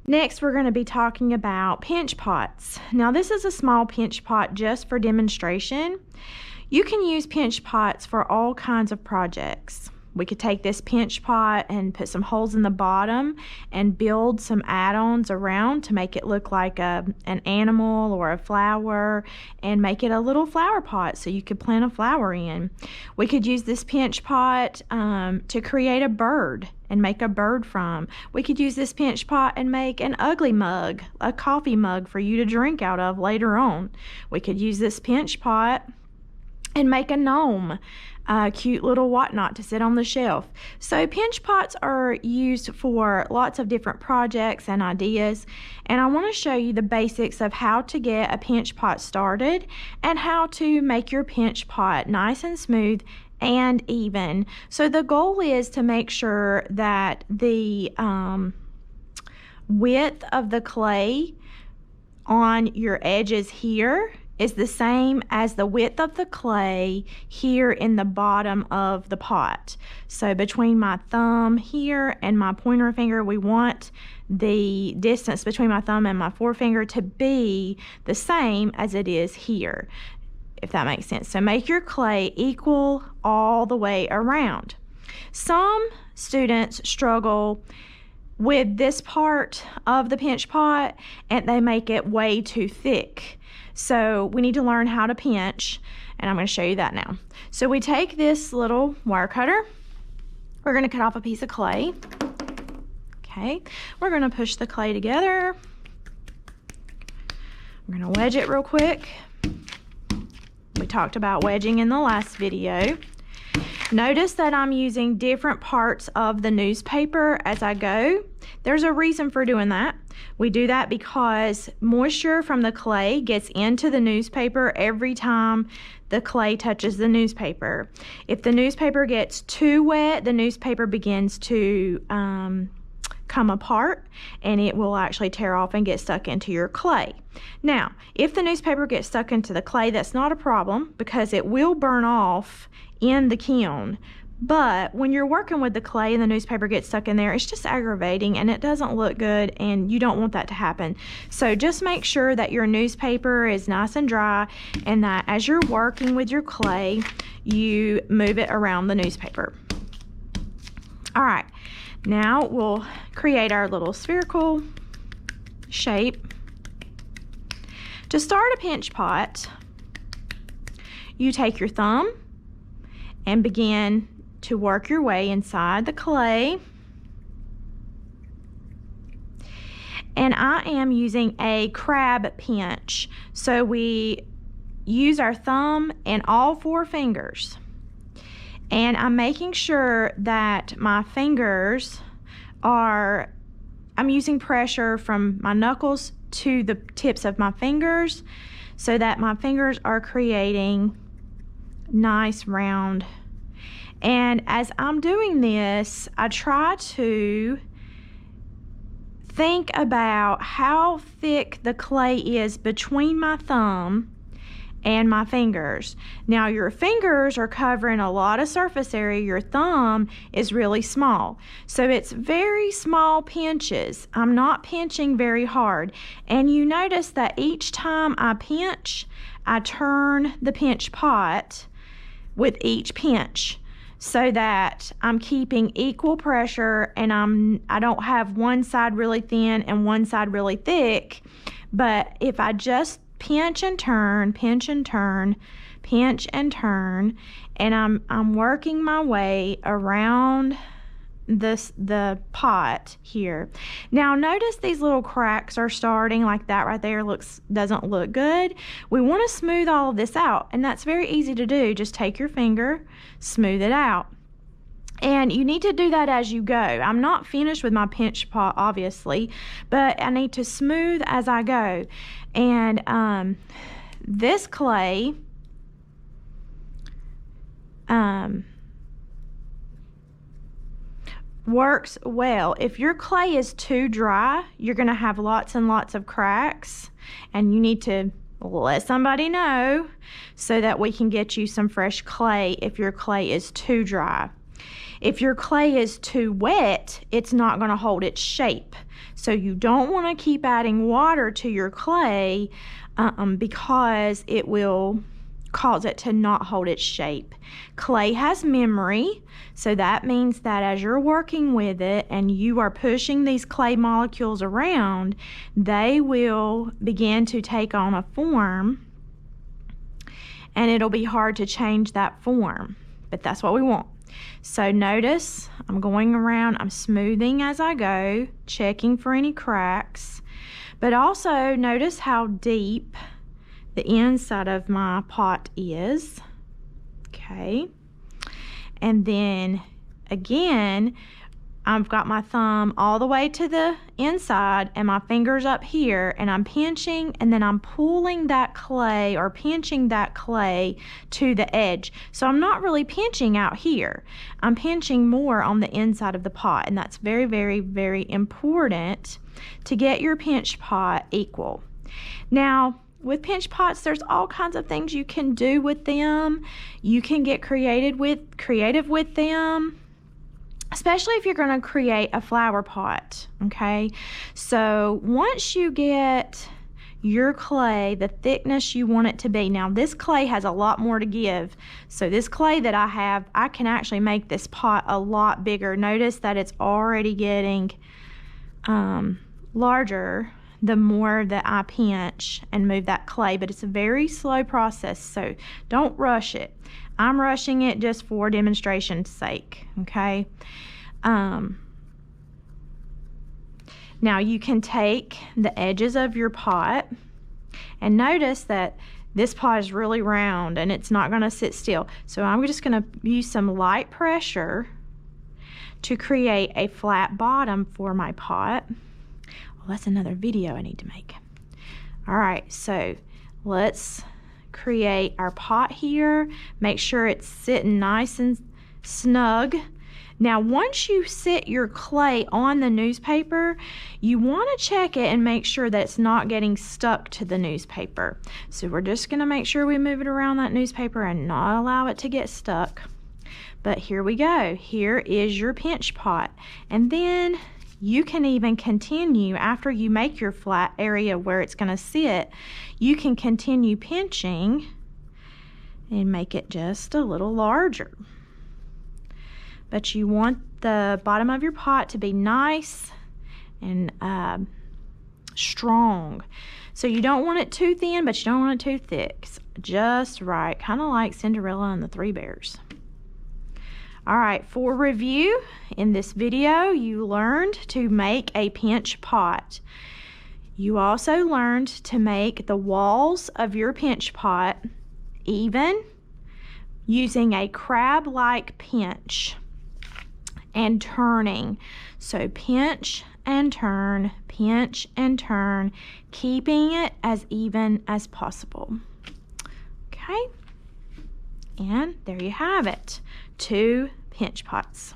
Next, we're going to be talking about pinch pots. Now, this is a small pinch pot just for demonstration. You can use pinch pots for all kinds of projects. We could take this pinch pot and put some holes in the bottom and build some add-ons around to make it look like an animal or a flower, and make it a little flower pot so you could plant a flower in. We could use this pinch pot to create a bird and make a bird from. We could use this pinch pot and make an ugly mug, a coffee mug for you to drink out of later on. We could use this pinch pot and make a gnome, a cute little whatnot to sit on the shelf. So pinch pots are used for lots of different projects and ideas, and I want to show you the basics of how to get a pinch pot started and how to make your pinch pot nice and smooth and even. So the goal is to make sure that the width of the clay on your edges here is the same as the width of the clay here in the bottom of the pot. So between my thumb here and my pointer finger, we want the distance between my thumb and my forefinger to be the same as it is here, if that makes sense. So make your clay equal all the way around. Some students struggle with this part of the pinch pot and they make it way too thick. So we need to learn how to pinch, and I'm going to show you that now. So we take this little wire cutter. We're going to cut off a piece of clay. Okay, we're going to push the clay together. We're going to wedge it real quick. We talked about wedging in the last video. Notice that I'm using different parts of the newspaper as I go. There's a reason for doing that. We do that because moisture from the clay gets into the newspaper every time the clay touches the newspaper. If the newspaper gets too wet, the newspaper begins to come apart and it will actually tear off and get stuck into your clay. Now, if the newspaper gets stuck into the clay, that's not a problem because it will burn off in the kiln. But when you're working with the clay and the newspaper gets stuck in there, it's just aggravating and it doesn't look good, and you don't want that to happen. So just make sure that your newspaper is nice and dry, and that as you're working with your clay, you move it around the newspaper. All right, now we'll create our little spherical shape. To start a pinch pot, you take your thumb and begin to work your way inside the clay. And I am using a crab pinch. So we use our thumb and all 4 fingers. And I'm making sure that my fingers I'm using pressure from my knuckles to the tips of my fingers so that my fingers are creating nice round. And as I'm doing this, I try to think about how thick the clay is between my thumb and my fingers. Now your fingers are covering a lot of surface area. Your thumb is really small. So it's very small pinches. I'm not pinching very hard. And you notice that each time I pinch, I turn the pinch pot with each pinch so that I'm keeping equal pressure, and I don't have one side really thin and one side really thick. But if I just pinch and turn, pinch and turn, pinch and turn, and I'm working my way around the pot here. Now notice these little cracks are starting, like that right there doesn't look good. We want to smooth all of this out, and that's very easy to do. Just take your finger, smooth it out. And you need to do that as you go. I'm not finished with my pinch pot, obviously, but I need to smooth as I go. And this clay, works well. If your clay is too dry, you're going to have lots and lots of cracks, and you need to let somebody know so that we can get you some fresh clay if your clay is too dry. If your clay is too wet, it's not going to hold its shape. So you don't want to keep adding water to your clay because it will cause it to not hold its shape. Clay has memory, so that means that as you're working with it and you are pushing these clay molecules around, they will begin to take on a form, and it'll be hard to change that form, but that's what we want. So notice I'm going around, I'm smoothing as I go, checking for any cracks, but also notice how deep the inside of my pot is. Okay, and then again, I've got my thumb all the way to the inside and my fingers up here, and I'm pinching, and then I'm pulling that clay or pinching that clay to the edge. So I'm not really pinching out here. I'm pinching more on the inside of the pot, and that's very, very, very important to get your pinch pot equal. Now, with pinch pots, there's all kinds of things you can do with them. You can get creative with them, especially if you're going to create a flower pot, okay? So once you get your clay the thickness you want it to be, now this clay has a lot more to give. So this clay that I have, I can actually make this pot a lot bigger. Notice that it's already getting larger the more that I pinch and move that clay, but it's a very slow process, so don't rush it. I'm rushing it just for demonstration's sake, okay? Now you can take the edges of your pot, and notice that this pot is really round and it's not going to sit still. So I'm just going to use some light pressure to create a flat bottom for my pot. Well, that's another video I need to make. All right, so let's create our pot here. Make sure it's sitting nice and snug. Now, once you sit your clay on the newspaper, you want to check it and make sure that it's not getting stuck to the newspaper. So we're just going to make sure we move it around that newspaper and not allow it to get stuck. But here we go. Here is your pinch pot. And then you can even continue, after you make your flat area where it's going to sit, you can continue pinching and make it just a little larger. But you want the bottom of your pot to be nice and strong. So you don't want it too thin, but you don't want it too thick. Just right, kind of like Cinderella and the Three Bears. All right, for review, in this video, you learned to make a pinch pot. You also learned to make the walls of your pinch pot even using a crab-like pinch and turning. So pinch and turn, keeping it as even as possible. Okay, and there you have it. 2 pinch pots.